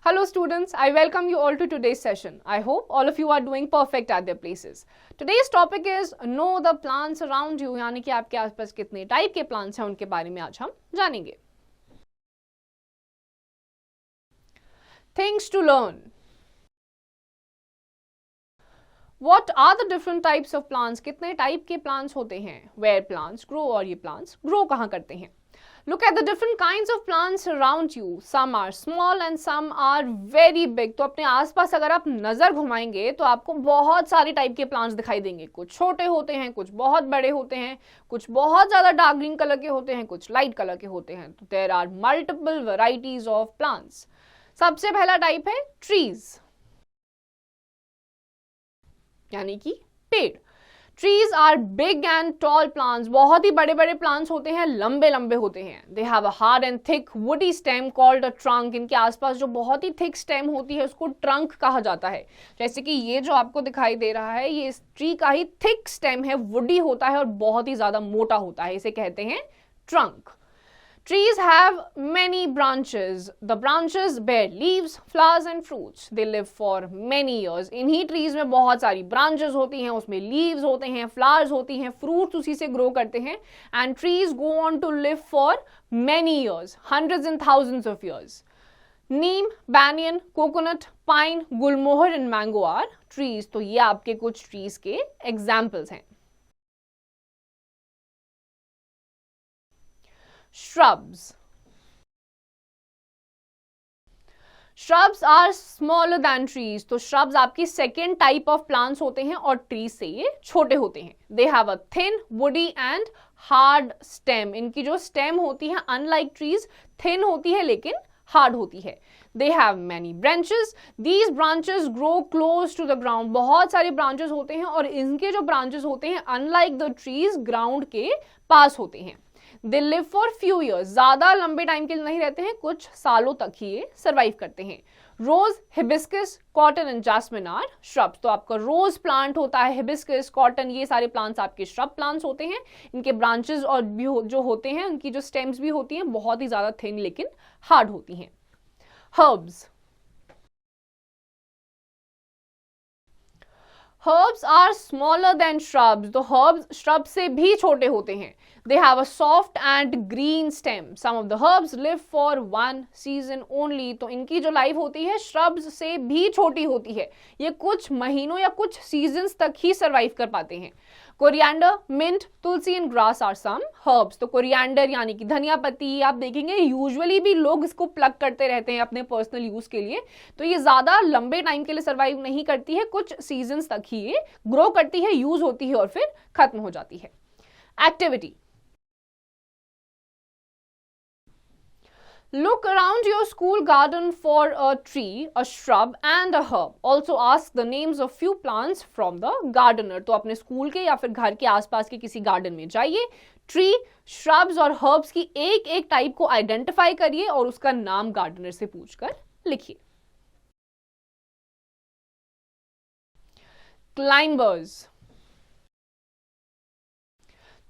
Hello students, I welcome you all to today's session. I hope all of you are doing perfect at their places. Today's topic is know the plants around you, यानी कि आपके आसपास कितने type के plants हैं उनके बारे में आज हम जानेंगे. Things to learn. What are the different types of plants? कितने टाइप के प्लांट्स होते हैं? Where plants grow और ये प्लांट्स ग्रो कहाँ करते हैं? Look at the different kinds of plants around you. Some are small and some are very big. तो अपने आसपास अगर आप नजर घुमाएंगे तो आपको बहुत सारे टाइप के प्लांट्स दिखाई देंगे. कुछ छोटे होते हैं, कुछ बहुत बड़े होते हैं, कुछ बहुत ज्यादा डार्क ग्रीन कलर के होते हैं, कुछ लाइट कलर के होते हैं. तो there are multiple varieties of plants. सबसे पहला टाइप है ट्रीज, यानी कि पेड़. Trees are big and tall plants. बहुत ही बड़े बड़े प्लांट्स होते हैं, लंबे लंबे होते हैं. They have a hard and thick woody stem called a trunk. इनके आसपास जो बहुत ही thick stem होती है उसको ट्रंक कहा जाता है. जैसे कि ये जो आपको दिखाई दे रहा है ये इस ट्री का ही thick stem है, woody होता है और बहुत ही ज्यादा मोटा होता है. इसे कहते हैं trunk. Trees have many branches. The branches bear leaves, flowers and fruits. They live for many years. इन्हीं trees में बहुत सारी branches होती हैं, उसमें leaves होते हैं, flowers होती हैं, fruits उसी से grow करते हैं. And trees go on to live for many years, hundreds and thousands of years. Neem, banyan, coconut, pine, gulmohar and mango are trees. तो ये आपके कुछ trees के examples हैं. Shrubs. Shrubs are smaller than trees. तो shrubs आपकी second type of plants होते हैं और trees से ये छोटे होते हैं. They have a thin, woody and hard stem. इनकी जो stem होती है unlike trees thin होती है लेकिन hard होती है. They have many branches. These branches grow close to the ground. बहुत सारे branches होते हैं और इनके जो branches होते हैं unlike the trees ground के पास होते हैं. They live for few years. ज्यादा लंबे टाइम के लिए नहीं रहते हैं, कुछ सालों तक ही ये सर्वाइव करते हैं. Rose, hibiscus, cotton and jasmine are shrubs. तो आपका रोज प्लांट होता है, हिबिस्कस, कॉटन, ये सारे प्लांट्स आपके श्रब प्लांट्स होते हैं. इनके ब्रांचेस और भी जो होते हैं उनकी जो स्टेम्स भी होती हैं बहुत ही ज्यादा थिन लेकिन हार्ड होती हैं. Herbs. Herbs are smaller than shrubs. तो herbs shrubs से भी छोटे होते हैं. They have a soft and green stem. Some of the herbs live for one season only. तो इनकी जो लाइफ होती है shrubs से भी छोटी होती है. ये कुछ महीनों या कुछ सीजन्स तक ही सर्वाइव कर पाते हैं. Coriander, mint, tulsi and grass are some herbs. तो कोरिएंडर यानी कि धनिया पत्ती आप देखेंगे यूजुअली भी लोग इसको प्लग करते रहते हैं अपने पर्सनल यूज के लिए. तो ये ज्यादा लंबे टाइम के लिए सर्वाइव नहीं करती है, कुछ सीजन्स तक ही ये ग्रो करती है, यूज होती है और फिर खत्म हो जाती है. Activity. Look around your school garden for a tree, a shrub and a herb. Also ask the names of few plants from the gardener. तो अपने स्कूल के या फिर घर के आसपास के किसी गार्डन में जाइए, ट्री, श्रब्स और हर्ब्स की एक एक टाइप को आइडेंटिफाई करिए और उसका नाम गार्डनर से पूछकर लिखिए. क्लाइंबर्स.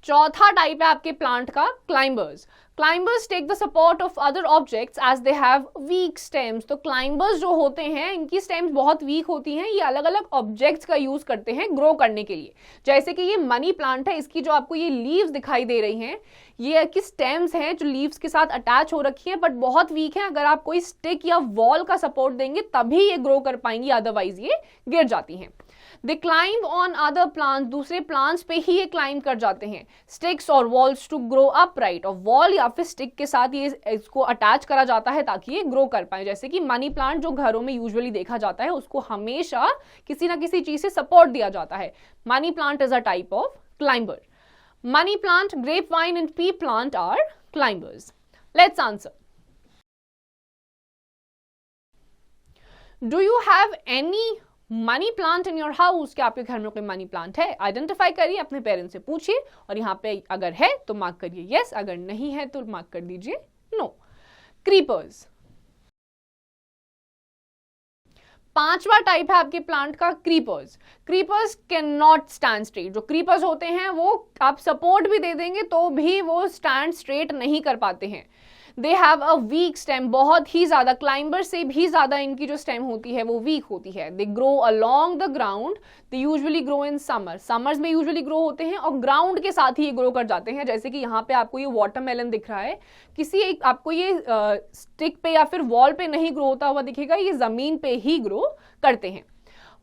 चौथा टाइप है आपके प्लांट का climbers. Climbers take the support of other objects as they have weak stems. तो क्लाइंबर्स जो होते हैं इनकी स्टेम्स बहुत वीक होती हैं. ये अलग अलग ऑब्जेक्ट्स का यूज करते हैं ग्रो करने के लिए. जैसे कि ये मनी प्लांट है, इसकी जो आपको ये लीव्स दिखाई दे रही हैं ये की स्टेम्स हैं जो लीव्स के साथ अटैच हो रखी हैं बट बहुत वीक है. अगर आप कोई स्टिक या वॉल का सपोर्ट देंगे तभी ये ग्रो कर पाएंगी, अदरवाइज ये गिर जाती हैं. दे क्लाइंब ऑन अदर प्लांट्स. दूसरे प्लांट्स पे ही ये क्लाइंब कर जाते हैं. स्टिक्स और वॉल्स टू ग्रो अपराइट. और वॉल या फिर स्टिक के साथ ये इसको अटैच करा जाता है ताकि ये ग्रो कर पाए. जैसे कि मनी प्लांट जो घरों में यूजुअली देखा जाता है उसको हमेशा किसी ना किसी चीज से सपोर्ट दिया जाता है. Money plant is a type of climber. Money plant, grape vine and pea plant are climbers. Let's answer. Do you have any money plant in your house. क्या आपके घर में कोई मनी प्लांट है? आइडेंटिफाई करिए, अपने पेरेंट्स से पूछिए और यहाँ पे अगर है तो मार्क करिए यस, अगर नहीं है तो मार्क कर दीजिए नो. क्रीपर्स. पांचवा टाइप है आपके प्लांट का creepers. Creepers can not stand straight. जो क्रीपर्स होते हैं वो आप सपोर्ट भी दे देंगे तो भी वो स्टैंड स्ट्रेट नहीं कर पाते हैं। They have a week stem, बहुत ही ज्यादा, क्लाइंबर से भी ज्यादा इनकी जो स्टेम होती है वो वीक होती है। They grow along the ground, they usually grow in summer, summers में यूजुअली ग्रो होते हैं और ग्राउंड के साथ ही ये ग्रो कर जाते हैं। जैसे कि यहाँ पे आपको ये वाटरमेलन दिख रहा है, किसी एक आपको ये स्टिक पे या फिर वॉल पे नहीं ग्रो होता हुआ दिखेगा, ये जमीन पे ही ग्रो करते हैं।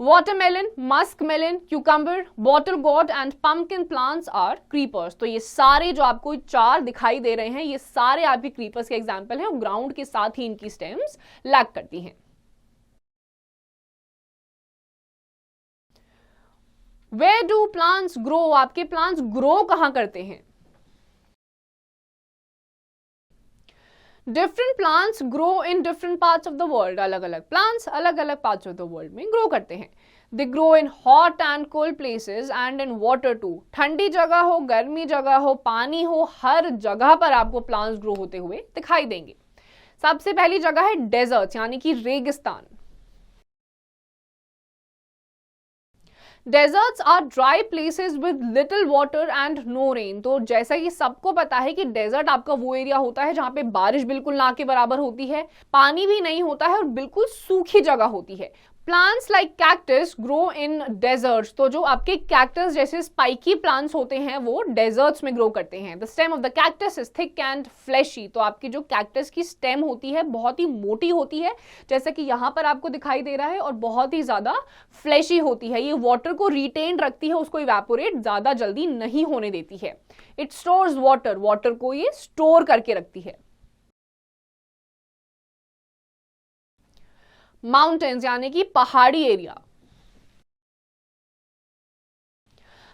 Watermelon, musk melon, cucumber, bottle gourd and pumpkin plants are creepers. तो ये सारे जो आपको चार दिखाई दे रहे हैं ये सारे आपके क्रीपर्स के एग्जाम्पल हैं और ग्राउंड के साथ ही इनकी स्टेम्स लैग करती हैं। वेयर डू प्लांट्स ग्रो, आपके प्लांट्स ग्रो कहां करते हैं? Different plants grow in different parts of the world, अलग अलग प्लांट्स अलग अलग पार्ट्स ऑफ द वर्ल्ड में ग्रो करते हैं। They grow in hot and cold places and in water too, ठंडी जगह हो, गर्मी जगह हो, पानी हो, हर जगह पर आपको प्लांट्स ग्रो होते हुए दिखाई देंगे। सबसे पहली जगह है डेजर्ट यानी कि रेगिस्तान। Deserts are dry places with little water and no rain. तो जैसा कि सबको पता है कि डेजर्ट आपका वो एरिया होता है जहां पे बारिश बिल्कुल ना के बराबर होती है, पानी भी नहीं होता है और बिल्कुल सूखी जगह होती है। Plants like cactus grow in desserts. तो जो आपके कैक्टस जैसे स्पाइकी प्लांट्स होते हैं वो डेजर्ट्स में ग्रो करते हैं। The stem of the cactus is thick and fleshy. तो आपकी जो कैक्टस की स्टेम होती है बहुत ही मोटी होती है, जैसा कि यहाँ पर आपको दिखाई दे रहा है, और बहुत ही ज्यादा फ्लैशी होती है। ये वाटर को रिटेन रखती है, उसको इवेपोरेट ज्यादा जल्दी नहीं होने देती है। इट स्टोर्स वाटर, वाटर को ये स्टोर करके रखती है। माउंटेन्स यानी कि पहाड़ी area.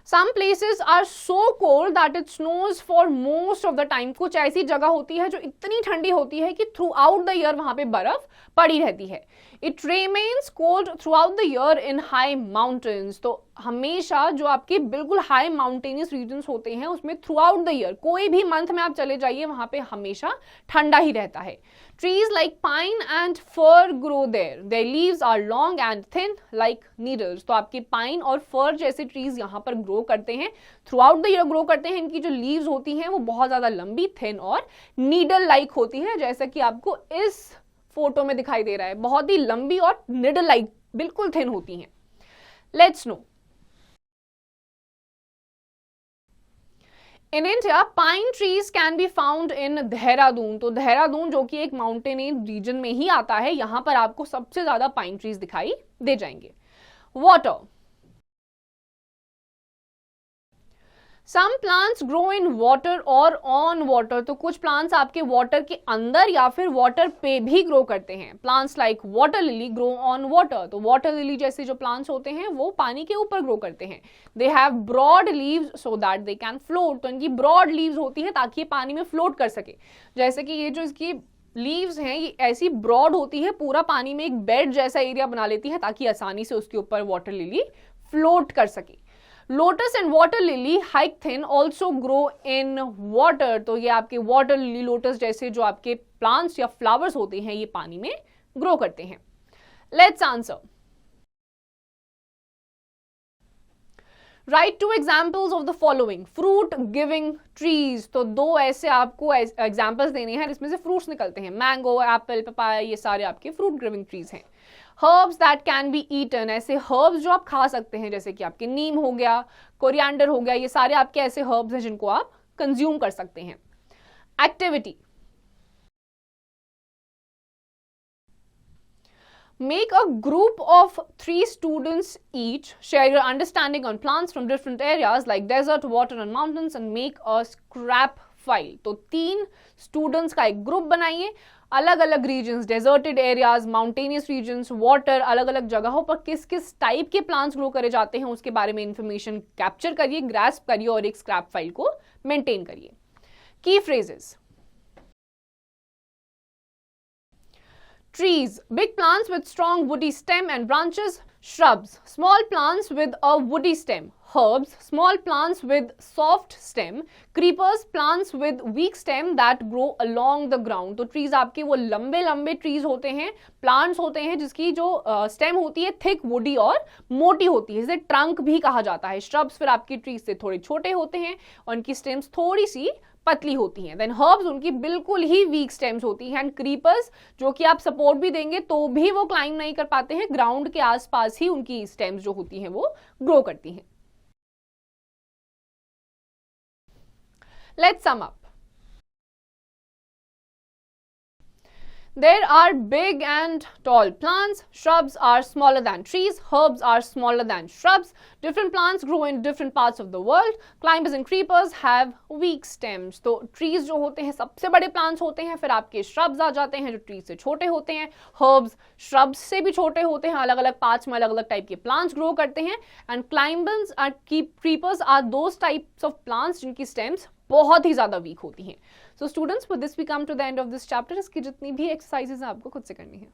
Some places are so cold that it snows for most of the time. कुछ ऐसी जगह होती है जो इतनी ठंडी होती है कि थ्रू आउट द ईयर वहां पे बर्फ पड़ी रहती है। It remains cold throughout the year in high mountains. तो हमेशा जो आपके बिल्कुल हाई माउंटेनियस रीजन्स होते हैं उसमें थ्रू आउट द ईयर कोई भी मंथ में आप चले जाइए वहां पे हमेशा ठंडा ही रहता है। Trees like pine and fir grow there. Their leaves are long and thin like needles. तो आपके पाइन और फर जैसे ट्रीज यहाँ पर ग्रो करते हैं, through out the year grow करते हैं। इनकी जो लीव्स होती हैं वो बहुत ज्यादा लंबी, थिन और नीडल लाइक होती हैं, जैसा कि आपको इस फोटो में दिखाई दे रहा है। बहुत ही लंबी और निडल लाइक बिल्कुल थिन होती हैं। Let's no, in India pine trees can be found in Dehradun. तो देहरादून जो कि एक माउंटेनियस रीजन में ही आता है, यहां पर आपको सबसे ज्यादा पाइन ट्रीज दिखाई दे जाएंगे। Water, some plants grow in water और ऑन वाटर। तो कुछ प्लांट्स आपके वाटर के अंदर या फिर वाटर पे भी ग्रो करते हैं। Plants like water lily grow on water. तो वाटर लिली जैसे जो प्लांट्स होते हैं वो पानी के ऊपर ग्रो करते हैं। They have broad leaves so that they can float. तो इनकी ब्रॉड लीव्स होती है ताकि ये पानी में फ्लोट कर सके। जैसे कि ये जो इसकी लीव्स हैं ये ऐसी ब्रॉड होती है, पूरा पानी में एक बेड जैसा एरिया बना लेती है ताकि आसानी से उसके ऊपर वाटर लिली फ्लोट कर सके। Lotus and water lily hike thin also grow in water. तो ये आपके वाटर लिली, लोटस जैसे जो आपके प्लांट्स या फ्लावर्स होते हैं ये पानी में ग्रो करते हैं। Let's answer. Right two examples of the following fruit giving trees. तो दो ऐसे आपको एग्जाम्पल्स देने हैं जिसमें से फ्रूट्स निकलते हैं। मैंगो, एप्पल, पपाया, ये सारे आपके फ्रूट गिविंग ट्रीज हैं। Herbs that can be eaten, ऐसे हर्ब्स जो आप खा सकते हैं, जैसे कि आपके नीम हो गया, कोरिएंडर हो गया, ये सारे आपके ऐसे हर्ब्स हैं जिनको आप कंज्यूम कर सकते हैं। Activity, make a group of 3 students each, share your understanding on plants from different areas like desert, water and mountains and make a scrap file. तो 3 स्टूडेंट्स का एक ग्रुप बनाइए, अलग अलग regions, deserted areas, mountainous regions, water, अलग अलग जगहों पर किस किस टाइप के प्लांट्स ग्रो करे जाते हैं उसके बारे में इंफॉर्मेशन कैप्चर करिए, ग्रास्प करिए और एक स्क्रैप फाइल को मेंटेन करिए। की phrases, trees, big plants with strong woody stem and branches. Shrubs, small plants with a woody stem. Herbs, small plants with soft stem. Creepers, plants with weak stem that grow along the ground. तो trees आपके वो लंबे लंबे trees होते हैं, plants होते हैं जिसकी जो स्टेम होती है थिक, वुडी और मोटी होती है, इसे ट्रंक भी कहा जाता है. श्रब्स फिर आपकी ट्रीज से थोड़े छोटे होते हैं और उनकी स्टेम्स थोड़ी सी पतली होती हैं. देन हर्ब्स, उनकी बिल्कुल ही वीक स्टेम्स होती हैं. एंड क्रीपर्स, जो कि आप सपोर्ट भी देंगे तो भी वो क्लाइंब नहीं कर पाते हैं, ग्राउंड के आसपास ही उनकी स्टेम्स जो होती हैं वो ग्रो करती हैं. Let's sum up. There are big and tall plants. Shrubs are smaller than trees. Herbs are smaller than shrubs. Different plants grow in different parts of the world. Climbers and creepers have weak stems. तो trees जो होते हैं सबसे बड़े plants होते हैं, फिर आपके shrubs आ जाते हैं जो trees से छोटे होते हैं. Herbs shrubs से भी छोटे होते हैं, अलग अलग parts में अलग अलग type के plants grow करते हैं. And climbers and creepers are those types of plants जिनकी stems बहुत ही ज्यादा वीक होती हैं. So students, with this we come to the end of this chapter. इसकी जितनी भी एक्सरसाइजेज आपको खुद से करनी है.